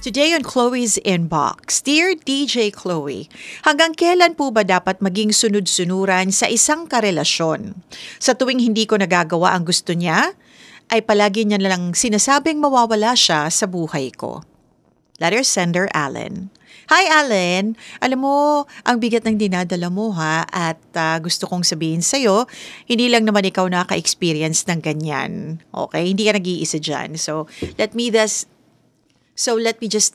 Today on Chloe's Inbox, Dear DJ Chloe, hanggang kailan po ba dapat maging sunod-sunuran sa isang karelasyon? Sa tuwing hindi ko nagagawa ang gusto niya, ay palagi niya lang sinasabing mawawala siya sa buhay ko. Letter sender, Alan. Hi, Alan. Alam mo, ang bigat ng dinadala mo ha at gusto kong sabihin sa'yo, hindi lang naman ikaw naka-experience ng ganyan. Okay? Hindi ka nag-iisa dyan. So, let me just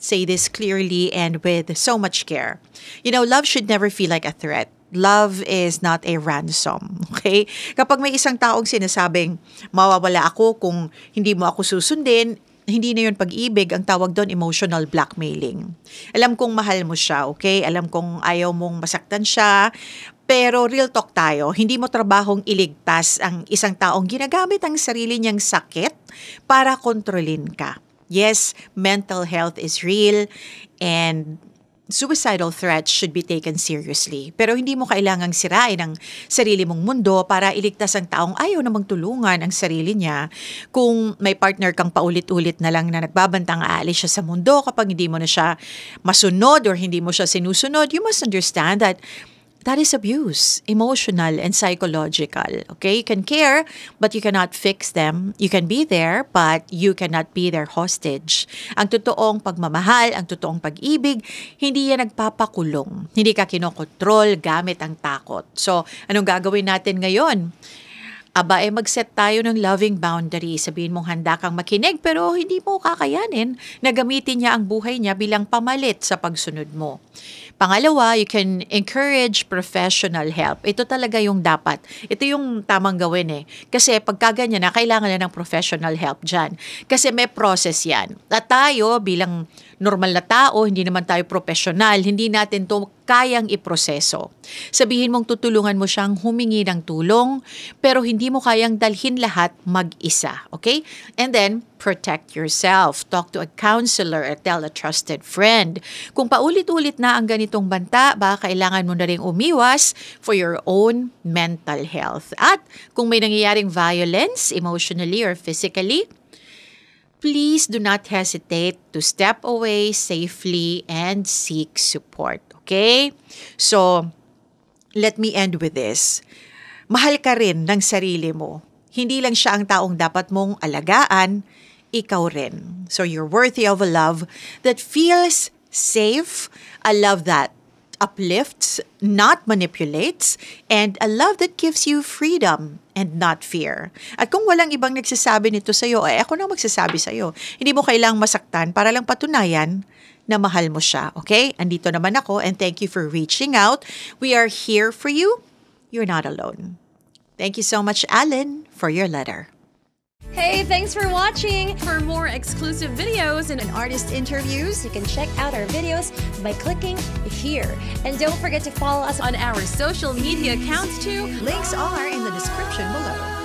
say this clearly and with so much care. You know, love should never feel like a threat. Love is not a ransom, okay? Kapag may isang taong sinasabing, mawawala ako kung hindi mo ako susundin, hindi na yun pag-ibig, ang tawag doon emotional blackmailing. Alam kong mahal mo siya, okay? Alam kong ayaw mong masaktan siya, pero real talk tayo, hindi mo trabahong iligtas ang isang taong ginagamit ang sarili niyang sakit para kontrolin ka. Yes, mental health is real and suicidal threats should be taken seriously. Pero hindi mo kailangang sirain ang sarili mong mundo para iligtas ang taong ayaw namang tulungan ang sarili niya. Kung may partner kang paulit-ulit na lang na nagbabantang aalis siya sa mundo kapag hindi mo na siya masunod or hindi mo siya sinusunod, you must understand that that is abuse, emotional and psychological. Okay? You can care, but you cannot fix them. You can be there, but you cannot be their hostage. Ang totoong pagmamahal, ang totoong pag-ibig, hindi yan nagpapakulong. Hindi ka kinokontrol gamit ang takot. So, anong gagawin natin ngayon? Aba, mag-set tayo ng loving boundary. Sabihin mong handa kang makinig pero hindi mo kakayanin na gamitin niya ang buhay niya bilang pamalit sa pagsunod mo. Pangalawa, you can encourage professional help. Ito talaga yung dapat. Ito yung tamang gawin eh. Kasi pagka ganyan na, kailangan na ng professional help dyan. Kasi may process yan. At tayo bilang normal na tao, hindi naman tayo professional, hindi natin to kayang iproseso. Sabihin mong tutulungan mo siyang humingi ng tulong, pero hindi mo kayang dalhin lahat mag-isa. Okay? And then, protect yourself. Talk to a counselor or tell a trusted friend. Kung paulit-ulit na ang ganitong banta, baka kailangan mo na rin umiwas for your own mental health. At kung may nangyayaring violence, emotionally or physically, please do not hesitate to step away safely and seek support. Okay? So, let me end with this. Mahal ka rin ng sarili mo. Hindi lang siya ang taong dapat mong alagaan, ikaw rin. So, you're worthy of a love that feels safe, a love that uplifts, not manipulates, and a love that gives you freedom and not fear. At kung walang ibang nagsasabi nito sa'yo, ako na magsasabi sa'yo. Hindi mo kailangang masaktan para lang patunayan na mahal mo siya, okay? Andito naman ako and thank you for reaching out. We are here for you. You're not alone. Thank you so much, Alan, for your letter. Hey, thanks for watching! For more exclusive videos and artist interviews, you can check out our videos by clicking here. And don't forget to follow us on our social media accounts too. Links are in the description below.